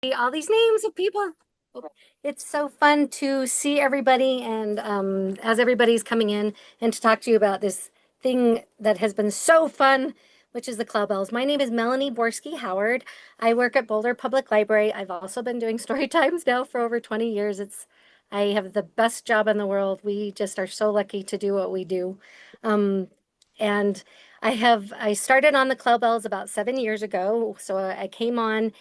All these names of people. It's so fun to see everybody and as everybody's coming in and to talk to you about this thing that has been so fun, which is the CLEL Bells. My name is Melanie Borski Howard. I work at Boulder Public Library. I've also been doing story times now for over 20 years. I have the best job in the world. We just are so lucky to do what we do. Um, and I started on the CLEL Bells about 7 years ago. So I came on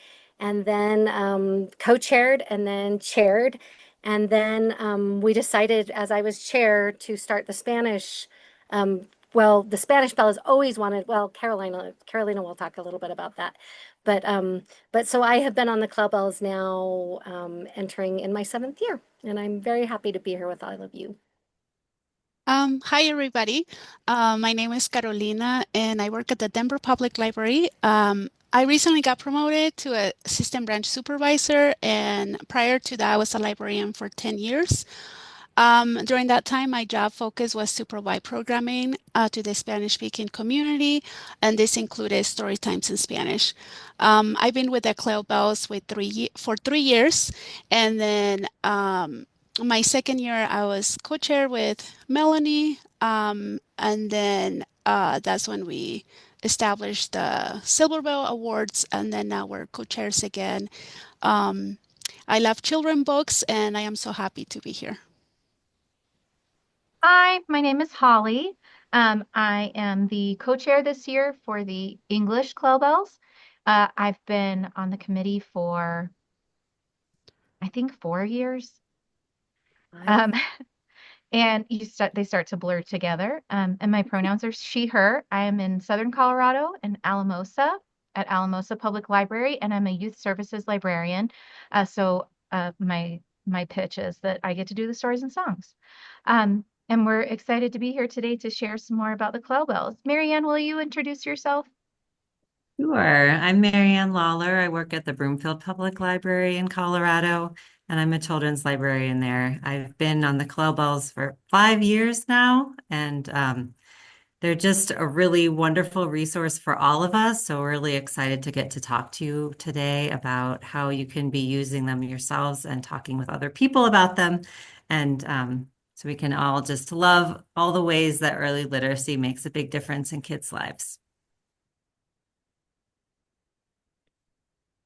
and then co-chaired and then chaired. And then we decided, as I was chair, to start the Spanish. Well, the Spanish Bell has always wanted. Well, Carolina will talk a little bit about that. But so I have been on the CLEL Bells now, entering in my seventh year, and I'm very happy to be here with all of you. Hi, everybody. My name is Carolina, and I work at the Denver Public Library. I recently got promoted to a assistant branch supervisor, and prior to that, I was a librarian for 10 years. During that time, my job focus was to provide programming to the Spanish-speaking community, and this included story times in Spanish. I've been with the CLEL Bells for 3 years, and then my second year, I was co-chair with Melanie, and then that's when we established the Silver Bell Awards, and then now we're co-chairs again. Um, I love children books, and I am so happy to be here. Hi, my name is Holly. I am the co-chair this year for the English CLEL Bells. I've been on the committee for, I think, 4 years. Hi. Um, and they start to blur together. And my pronouns are she, her. I am in Southern Colorado in Alamosa at Alamosa Public Library, and I'm a youth services librarian. So my pitch is that I get to do the stories and songs. And we're excited to be here today to share some more about the CLEL Bells. Marianne, will you introduce yourself? Sure. I'm Marianne Lawler. I work at the Broomfield Public Library in Colorado, and I'm a children's librarian there. I've been on the CLEL Bells for 5 years now, and they're just a really wonderful resource for all of us. So we're really excited to get to talk to you today about how you can be using them yourselves and talking with other people about them. And so we can all just love all the ways that early literacy makes a big difference in kids' lives.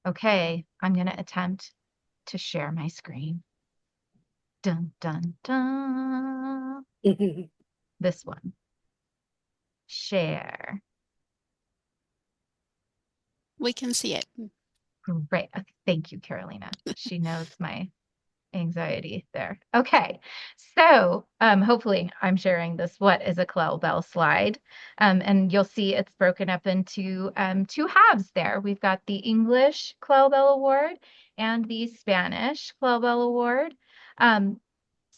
Okay, I'm going to attempt to share my screen. Dun, dun, dun. This one. Share. We can see it. Great. Thank you, Carolina. She knows my anxiety there. Okay, so hopefully I'm sharing this what is a CLEL Bell slide. And you'll see it's broken up into two halves there. We've got the English CLEL Bell Award and the Spanish CLEL Bell Award.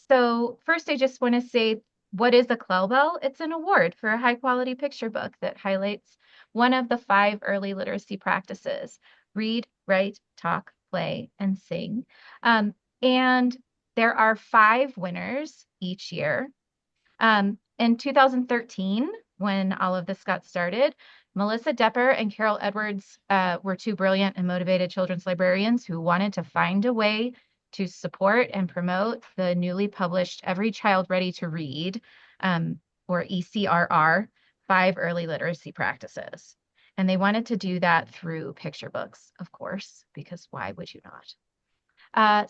So first I just want to say, what is a CLEL Bell? It's an award for a high quality picture book that highlights one of the 5 early literacy practices: read, write, talk, play, and sing. And there are 5 winners each year. In 2013, when all of this got started, Melissa Depper and Carol Edwards were 2 brilliant and motivated children's librarians who wanted to find a way to support and promote the newly published Every Child Ready to Read, or ECRR, 5 early literacy practices. And they wanted to do that through picture books, of course, because why would you not?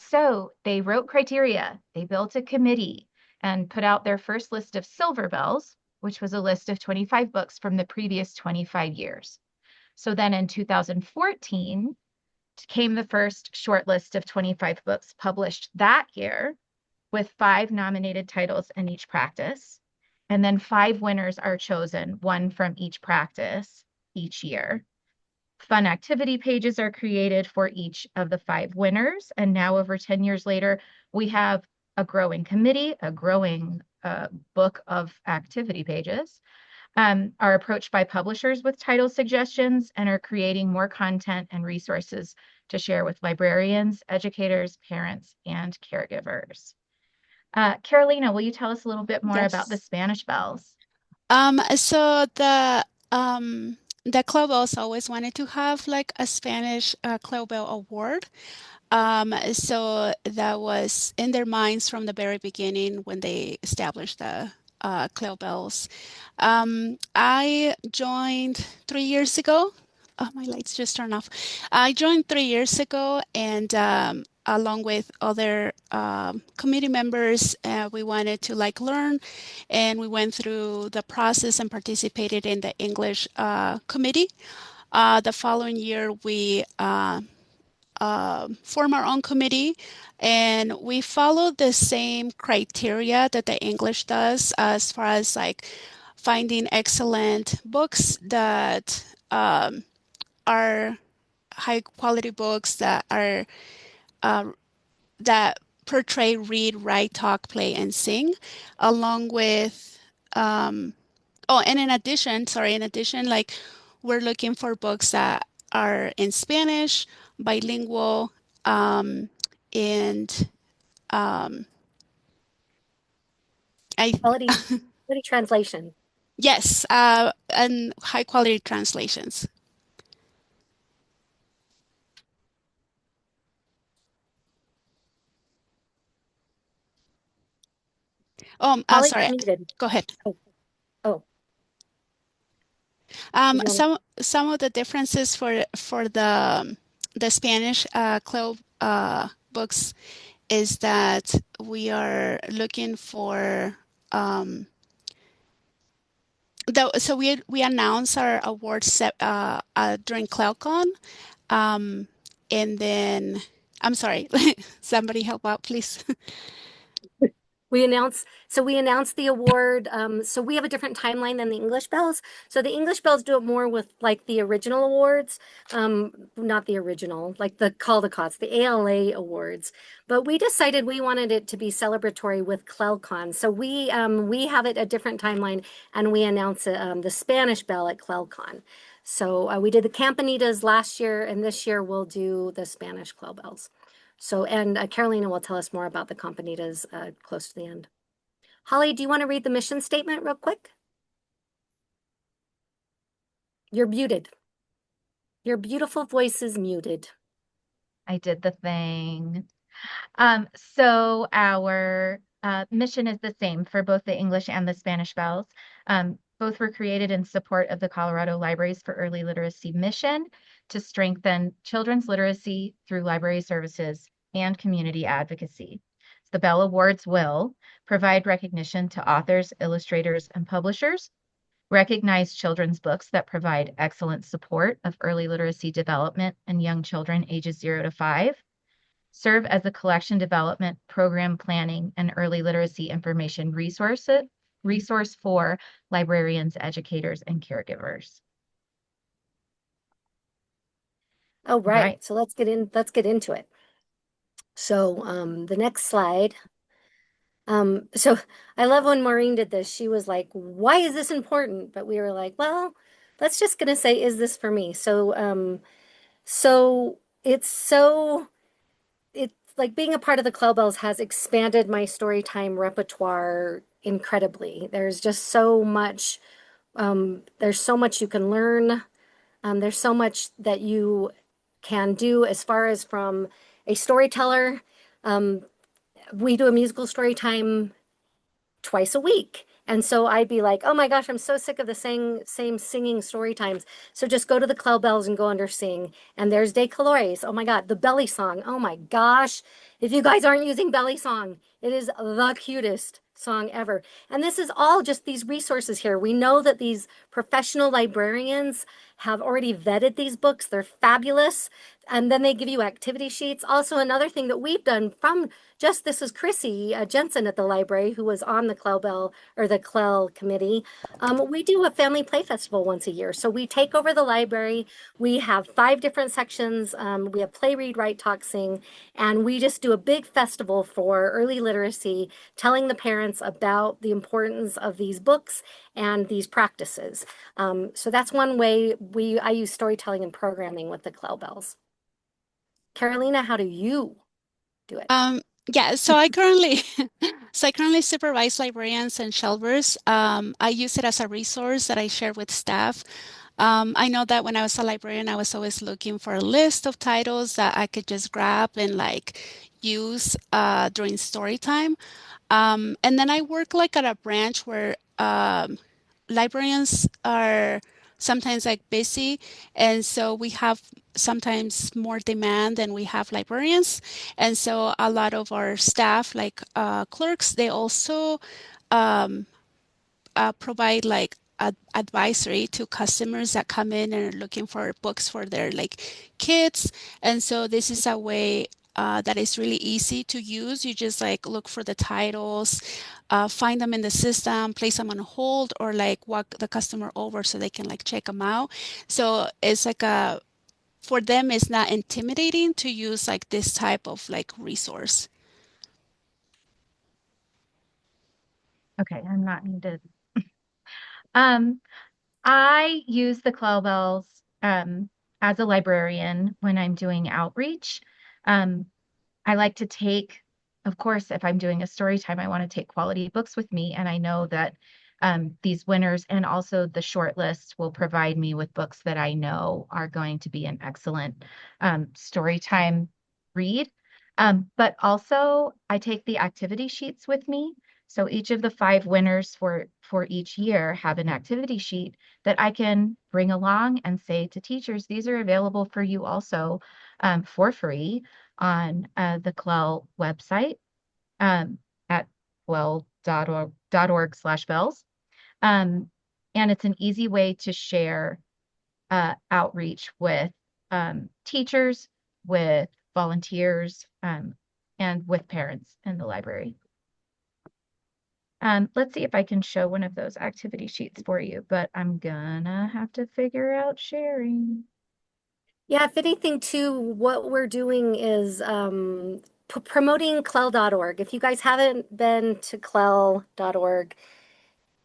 So they wrote criteria, they built a committee, and put out their first list of silver bells, which was a list of 25 books from the previous 25 years. So then in 2014 came the first short list of 25 books published that year, with 5 nominated titles in each practice. And then 5 winners are chosen, one from each practice each year. Fun activity pages are created for each of the 5 winners. And now, over 10 years later, we have a growing committee, a growing book of activity pages, are approached by publishers with title suggestions, and are creating more content and resources to share with librarians, educators, parents, and caregivers. Carolina, will you tell us a little bit more about the Yes. Spanish bells? So the the CLEL Bells always wanted to have like a Spanish CLEL Bell award. So that was in their minds from the very beginning when they established the CLEL Bells. I joined 3 years ago. Oh, my lights just turned off. I joined 3 years ago, and along with other committee members, we wanted to like learn, and we went through the process and participated in the English committee. The following year, we form our own committee, and we follow the same criteria that the English does as far as like finding excellent books that are high quality books that are that portray, read, write, talk, play, and sing, along with oh, and in addition, like we're looking for books that are in Spanish, bilingual, and I Quality, quality translation. yes, and high quality translations. Holly, Sorry. you're muted. Go ahead. Oh, oh, did you want to? Some of the differences for the Spanish CLEL books is that we are looking for so we announce our awards during CLELCon, and then I'm sorry, somebody help out, please. We announce the award. So we have a different timeline than the English Bells. So the English Bells do it more with like the original awards, not the original, like the Caldecots, the ALA awards. But we decided we wanted it to be celebratory with CLELCon. So we have it a different timeline, and we announce the Spanish Bell at CLELCon. So we did the Campanitas last year, and this year we'll do the Spanish CLEL Bells. So, and Carolina will tell us more about the Campanitas close to the end. Holly, do you want to read the mission statement real quick? You're muted. Your beautiful voice is muted. I did the thing. So our mission is the same for both the English and the Spanish Bells. Both were created in support of the Colorado Libraries for Early Literacy mission to strengthen children's literacy through library services and community advocacy. The Bell Awards will provide recognition to authors, illustrators, and publishers, recognize children's books that provide excellent support of early literacy development in young children ages 0 to 5, serve as a collection development, program planning, and early literacy information resource for librarians, educators, and caregivers. Oh, right. Right. So let's get into it. So the next slide. So I love when Maureen did this. She was like, "Why is this important?" But we were like, "Well, let's just gonna say, is this for me?" So it's like being a part of the CLEL Bells has expanded my story time repertoire incredibly. There's so much you can learn. There's so much that you can do as far as from a storyteller. Um, we do a musical story time twice a week. And so I'd be like, oh my gosh, I'm so sick of the same singing story times. So just go to the CLEL Bells and go under sing. And there's De Colores. Oh my God, the belly song. Oh my gosh. If you guys aren't using belly song, it is the cutest song ever. And this is all just these resources here. We know that these professional librarians have already vetted these books. They're fabulous. And then they give you activity sheets. Also, another thing that we've done from just this is Chrissy Jensen at the library, who was on the CLEL Bell or the CLEL committee. We do a family play festival once a year. So we take over the library. We have 5 different sections. We have play, read, write, talk, sing, and we just do a big festival for early literacy, telling the parents about the importance of these books and these practices. So that's one way I use storytelling and programming with the CLEL Bells. Carolina, how do you do it? Yeah, so I currently supervise librarians and shelvers. I use it as a resource that I share with staff. I know that when I was a librarian, I was always looking for a list of titles that I could just grab and like use during story time. And then I work like at a branch where librarians are sometimes like busy, and so we have sometimes more demand than we have librarians. And so a lot of our staff, like clerks, they also um, provide like advisory to customers that come in and are looking for books for their like kids. And so this is a way that is really easy to use. You just like look for the titles, find them in the system, place them on hold, or like walk the customer over so they can like check them out. So it's like a for them, it's not intimidating to use like this type of like resource. Okay, I'm not muted. Um, I use the CLEL Bells as a librarian when I'm doing outreach. Um, I like to take, of course, if I'm doing a story time, I want to take quality books with me. And I know that these winners and also the short list will provide me with books that I know are going to be an excellent story time read. But also, I take the activity sheets with me. So each of the 5 winners for each year have an activity sheet that I can bring along and say to teachers, these are available for you also for free on the CLEL website at clel.org/bells. And it's an easy way to share outreach with teachers, with volunteers, and with parents in the library. Let's see if I can show one of those activity sheets for you, but I'm gonna have to figure out sharing. Yeah, if anything, too, what we're doing is promoting CLEL.org. If you guys haven't been to CLEL.org,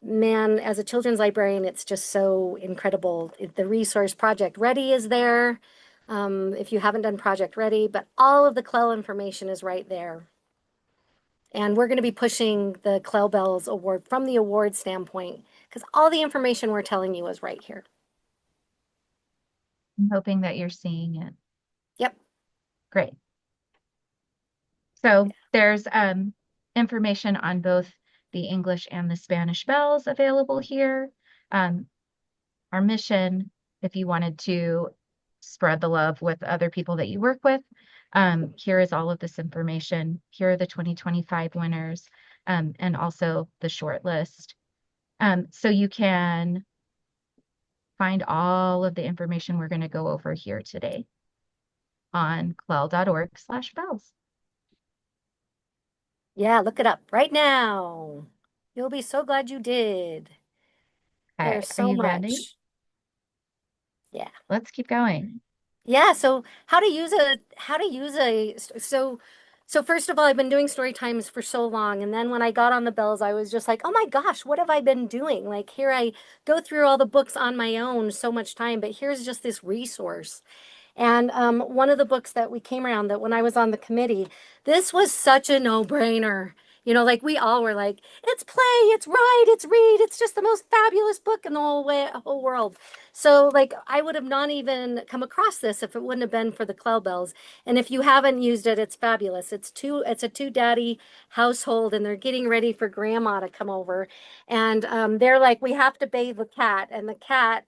man, as a children's librarian, it's just so incredible. The resource Project Ready is there. If you haven't done Project Ready, but all of the CLEL information is right there. And we're going to be pushing the CLEL Bells Award from the award standpoint because all the information we're telling you is right here. I'm hoping that you're seeing it. Yep. Great. So there's information on both the English and the Spanish bells available here. Our mission, if you wanted to spread the love with other people that you work with, here is all of this information. Here are the 2025 winners, and also the short list. So you can find all of the information we're going to go over here today on clel.org/bells. Yeah, look it up right now. You'll be so glad you did. Okay, There's are so you ready? much. Yeah. Let's keep going. Yeah, so so first of all, I've been doing story times for so long, and then when I got on the bells, I was just like, "Oh my gosh, what have I been doing?" Like here I go through all the books on my own so much time, but here's just this resource. And one of the books that we came around that when I was on the committee, this was such a no-brainer. You know, like we all were like, it's play, it's write, it's read, it's just the most fabulous book in the whole world. So like I would have not even come across this if it wouldn't have been for the CLEL Bells. And if you haven't used it, it's fabulous. It's a two daddy household and they're getting ready for grandma to come over. And they're like, we have to bathe the cat. And the cat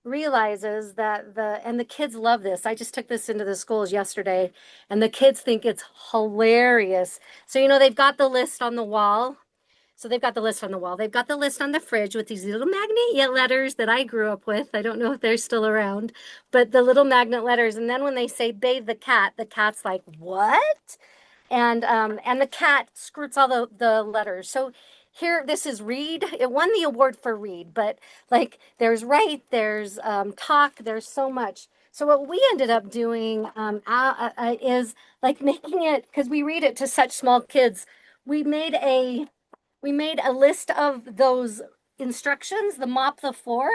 realizes that and the kids love this. I just took this into the schools yesterday and the kids think it's hilarious. So, you know, they've got the list on the wall. So they've got the list on the wall. They've got the list on the fridge with these little magnet letters that I grew up with. I don't know if they're still around, but the little magnet letters. And then when they say bathe the cat's like, what? And the cat skirts all the letters. So here, this is read. It won the award for read, but like there's write, there's talk, there's so much. So what we ended up doing is like making it because we read it to such small kids. We made a list of those instructions, the mop the floor,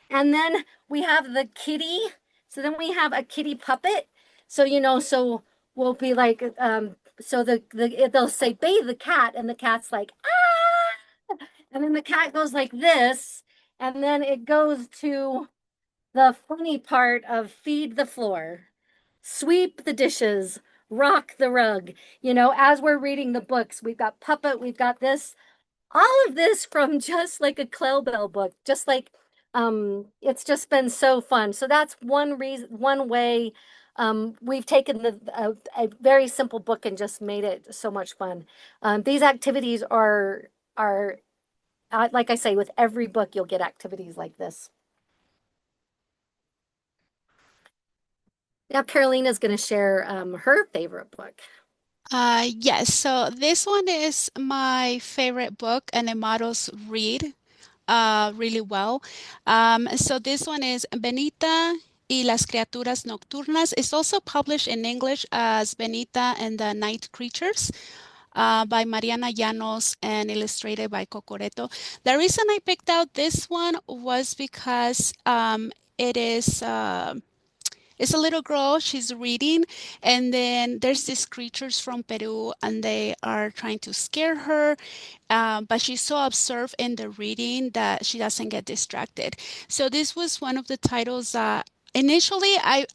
and then we have the kitty. So then we have a kitty puppet. So you know, so we'll be like, so they'll say bathe the cat, and the cat's like ah, and then the cat goes like this, and then it goes to the funny part of feed the floor, sweep the dishes, rock the rug. As we're reading the books, we've got puppet, we've got this, all of this from just like a CLEL Bell book, just like it's just been so fun. So that's one reason, one way we've taken a very simple book and just made it so much fun. These activities are like I say, with every book, you'll get activities like this. Now, Carolina's going to share her favorite book. Yes, so this one is my favorite book and it models read really well. So this one is Benita y las criaturas nocturnas. It's also published in English as Benita and the Night Creatures by Mariana Llanos and illustrated by Cocoreto. The reason I picked out this one was because it is it's a little girl, she's reading, and then there's these creatures from Peru, and they are trying to scare her. But she's so absorbed in the reading that she doesn't get distracted. So this was one of the titles that initially I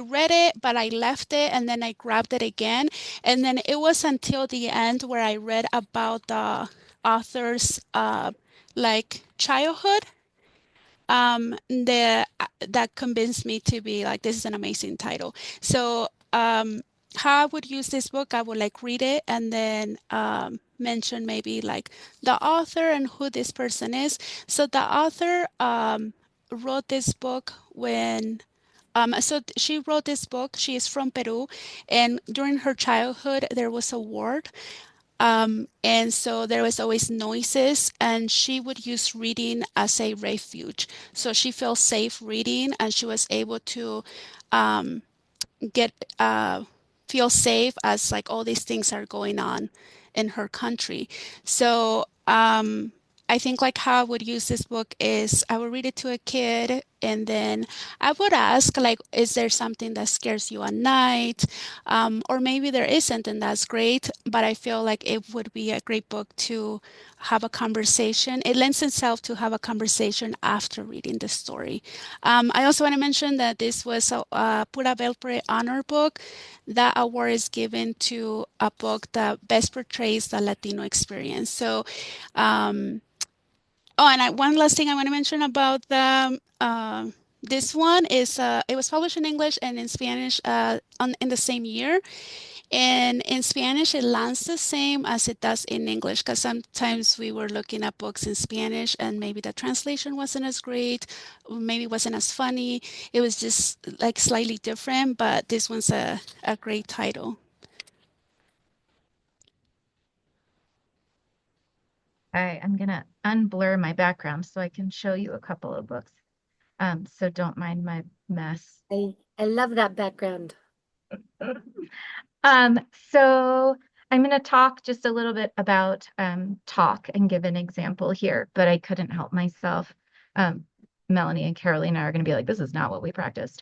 read it, but I left it and then I grabbed it again. And then it was until the end where I read about the author's like childhood that convinced me to be like, this is an amazing title. So how I would use this book, I would like read it and then mention maybe like the author and who this person is. So the author wrote this book when she wrote this book. She is from Peru, and during her childhood, there was a war, and so there was always noises, and she would use reading as a refuge. So she felt safe reading, and she was able to um, get feel safe as like all these things are going on in her country. So I think like how I would use this book is I would read it to a kid and then I would ask like, is there something that scares you at night? Or maybe there isn't and that's great, but I feel like it would be a great book to have a conversation. It lends itself to have a conversation after reading the story. I also want to mention that this was a Pura Belpre honor book. That award is given to a book that best portrays the Latino experience. So, one last thing I want to mention about this one is it was published in English and in Spanish in the same year. And in Spanish, it lands the same as it does in English because sometimes we were looking at books in Spanish and maybe the translation wasn't as great, or maybe wasn't as funny. It was just like slightly different, but this one's a great title. I'm gonna unblur my background so I can show you a couple of books. So don't mind my mess. I love that background. So I'm going to talk just a little bit about talk and give an example here, but I couldn't help myself. Melanie and Carolina are going to be like, this is not what we practiced.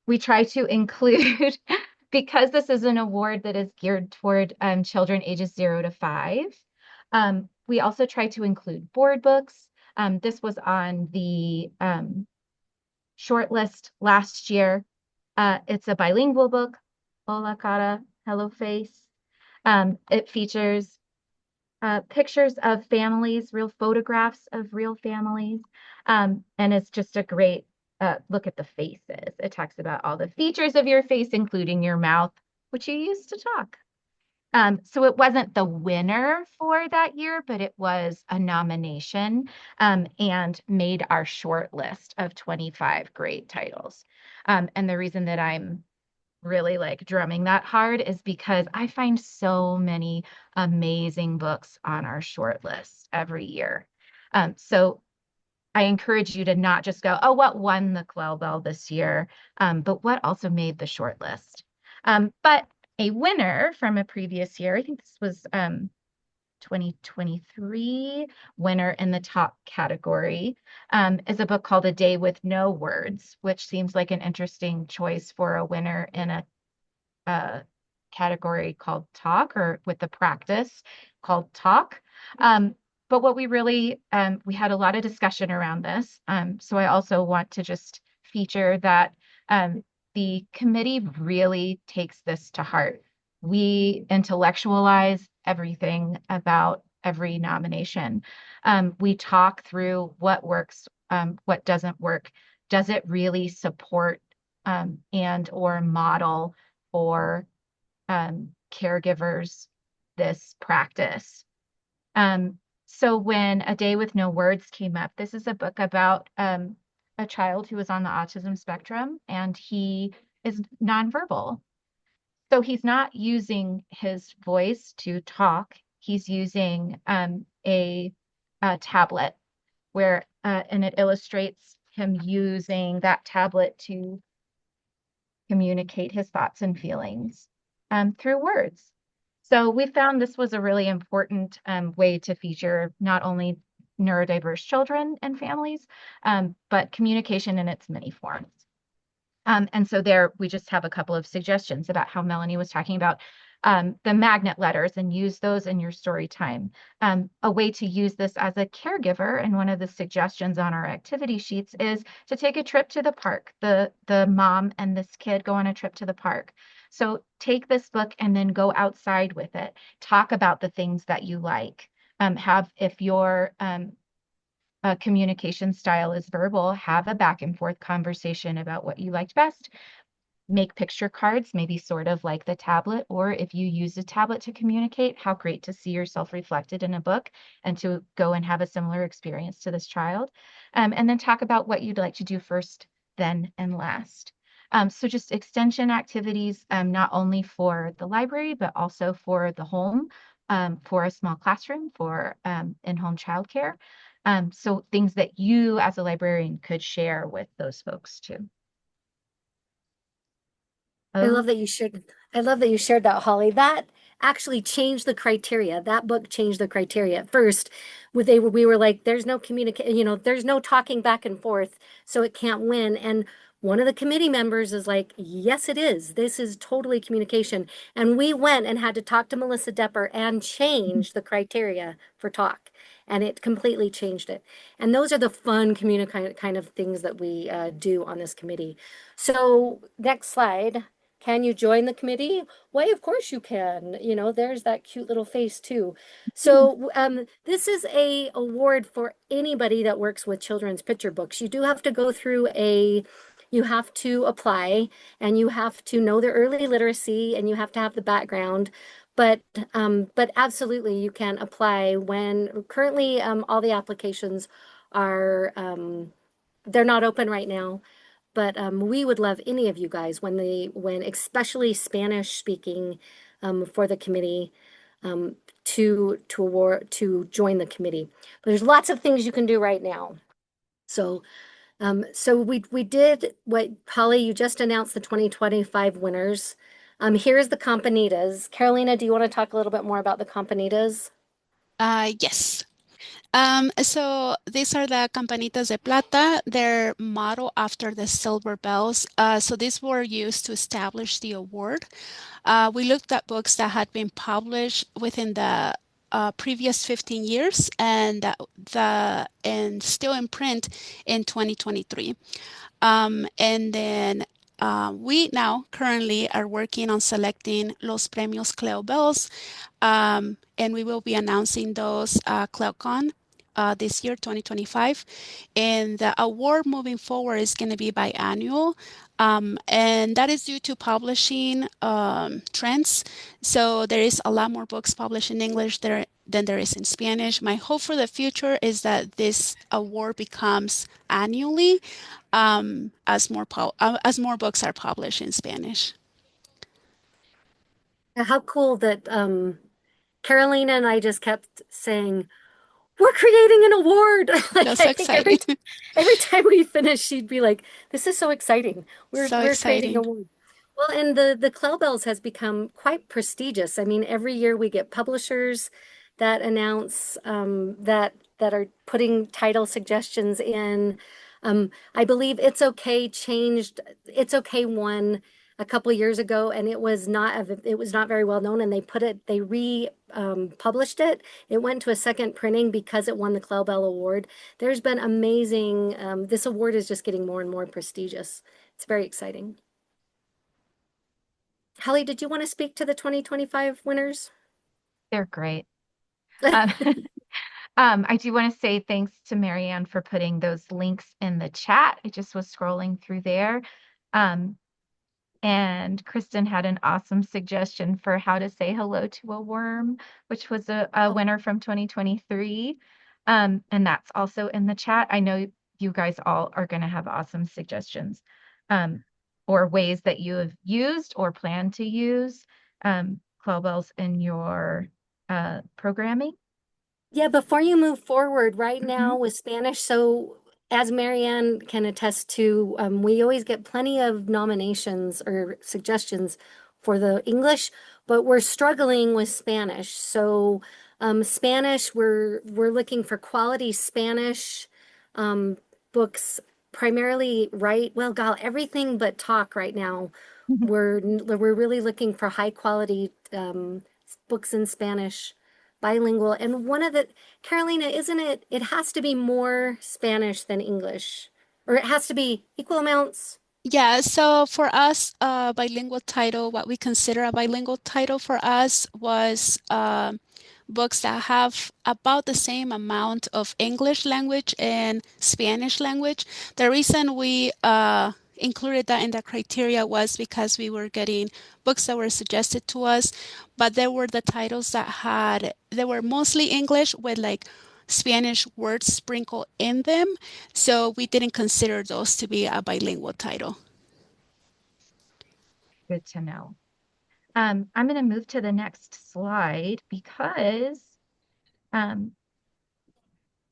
We try to include, because this is an award that is geared toward children ages 0 to 5, we also try to include board books. This was on the short list last year. It's a bilingual book. Hola cara, hello face. It features pictures of families, real photographs of real families. And it's just a great look at the faces. It talks about all the features of your face, including your mouth, which you use to talk. So it wasn't the winner for that year, but it was a nomination and made our short list of 25 great titles. And the reason that I'm really like drumming that hard is because I find so many amazing books on our short list every year. So I encourage you to not just go, oh, what won the CLEL Bell this year, but what also made the short list. But a winner from a previous year, I think this was 2023 winner in the top category is a book called A Day with No Words, which seems like an interesting choice for a winner in a category called talk or with the practice called talk. But what we really, we had a lot of discussion around this. So I also want to just feature that the committee really takes this to heart. We intellectualize everything about every nomination. We talk through what works, what doesn't work. Does it really support and or model for caregivers this practice? So when A Day with No Words came up, this is a book about a child who is on the autism spectrum, and he is nonverbal. So he's not using his voice to talk. He's using a tablet where, and it illustrates him using that tablet to communicate his thoughts and feelings through words. So we found this was a really important way to feature not only neurodiverse children and families, but communication in its many forms. And so there, we just have a couple of suggestions about how Melanie was talking about the magnet letters, and use those in your story time. A way to use this as a caregiver, and one of the suggestions on our activity sheets is to take a trip to the park. The mom and this kid go on a trip to the park. So take this book and then go outside with it. Talk about the things that you like. If your communication style is verbal, have a back and forth conversation about what you liked best. Make picture cards, maybe sort of like the tablet, or if you use a tablet to communicate, how great to see yourself reflected in a book and to go and have a similar experience to this child. And then talk about what you'd like to do first, then, and last. So just extension activities, not only for the library, but also for the home, for a small classroom, for in-home childcare. So things that you as a librarian could share with those folks too. I love that you shared. I love that you shared that, Holly. That actually changed the criteria. That book changed the criteria. At first, we were like, there's no communication, there's no talking back and forth, so it can't win. And one of the committee members is like, yes, it is. This is totally communication. And we went and had to talk to Melissa Depper and change the criteria for talk. And it completely changed it. And those are the fun kind of things that we do on this committee. So next slide. Can you join the committee? Why, of course you can. There's that cute little face too. So this is a award for anybody that works with children's picture books. You do have to go through you have to apply, and you have to know the early literacy, and you have to have the background. But absolutely you can apply. When currently all the applications are they're not open right now. But we would love any of you guys when especially Spanish speaking for the committee to join the committee. But there's lots of things you can do right now. So we did what, Holly, you just announced the 2025 winners. Here's the Campanitas. Carolina, do you want to talk a little bit more about the Campanitas? Yes. So these are the Campanitas de Plata. They're modeled after the silver bells. So these were used to establish the award. We looked at books that had been published within the previous 15 years and still in print in 2023. And then we now currently are working on selecting Los Premios CLEL Bells, and we will be announcing those CLELCon this year, 2025. And the award moving forward is going to be biannual. And that is due to publishing trends. So there is a lot more books published in English than there is in Spanish. My hope for the future is that this award becomes annually as more books are published in Spanish. How cool that Carolina and I just kept saying, we're creating an award. That's so I think every exciting. every time we finish, she'd be like, "This is so exciting. So We're creating an exciting. award." Well, and the CLEL Bells has become quite prestigious. I mean, every year we get publishers that announce that are putting title suggestions in. I believe It's Okay changed. It's Okay won a couple years ago, and it was not very well known, and they published it. It went to a second printing because it won the CLEL Bell Award. There's been amazing. This award is just getting more and more prestigious. It's very exciting. Hallie, did you want to speak to the 2025 winners? They're great. Um, I do want to say thanks to Marianne for putting those links in the chat. I just was scrolling through there. And Kristen had an awesome suggestion for how to say hello to a worm, which was a winner from 2023. And that's also in the chat. I know you guys all are going to have awesome suggestions or ways that you have used or plan to use CLEL Bells in your programming. Yeah, before you move forward, right now with Spanish, so as Marianne can attest to, we always get plenty of nominations or suggestions for the English, but we're struggling with Spanish. So Spanish, we're looking for quality Spanish books, primarily everything but talk right now. We're really looking for high quality books in Spanish, bilingual. And one of the, Carolina, isn't it? It has to be more Spanish than English, or it has to be equal amounts. Yeah, so for us, bilingual title, what we consider a bilingual title for us was books that have about the same amount of English language and Spanish language. The reason we included that in the criteria was because we were getting books that were suggested to us, but there were the titles they were mostly English with like Spanish words sprinkled in them. So we didn't consider those to be a bilingual title. Good to know. I'm going to move to the next slide because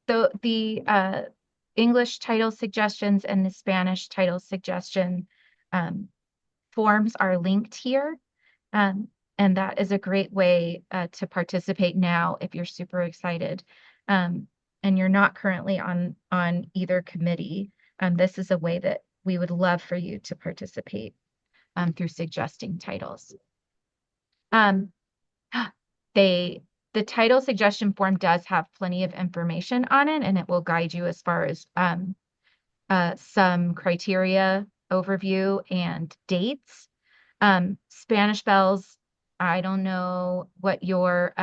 the English title suggestions and the Spanish title suggestion forms are linked here. And that is a great way to participate now if you're super excited and you're not currently on either committee. This is a way that we would love for you to participate through suggesting titles. The title suggestion form does have plenty of information on it, and it will guide you as far as some criteria, overview, and dates. Spanish Bells, I don't know what your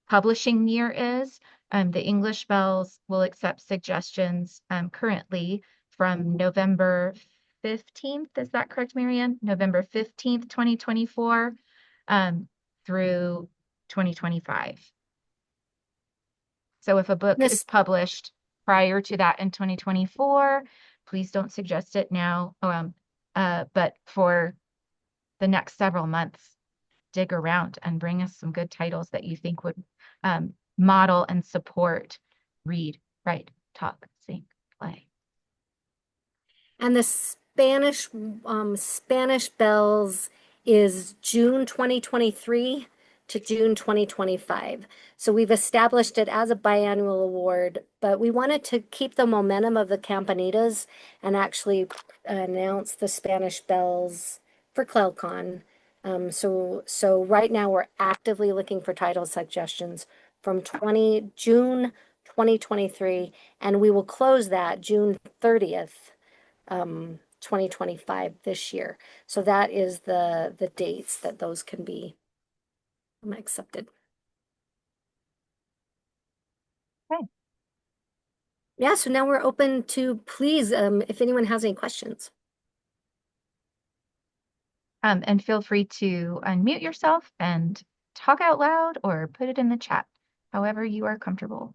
publishing year is. The English Bells will accept suggestions currently from November 15th. Is that correct, Marianne? November 15th, 2024 through 2025. So if a book is published prior to that in 2024, please don't suggest it now. But for the next several months, dig around and bring us some good titles that you think would model and support read, write, talk, sing, play. And the Spanish Bells is June 2023 to June 2025. So we've established it as a biannual award, but we wanted to keep the momentum of the Campanitas and actually announce the Spanish Bells for CLELCon. So right now we're actively looking for title suggestions from June 2023, and we will close that June 30th, 2025 this year. So that is the dates that those can be accepted. Okay. Yeah, so now we're open to, please, if anyone has any questions. And feel free to unmute yourself and talk out loud or put it in the chat, however you are comfortable.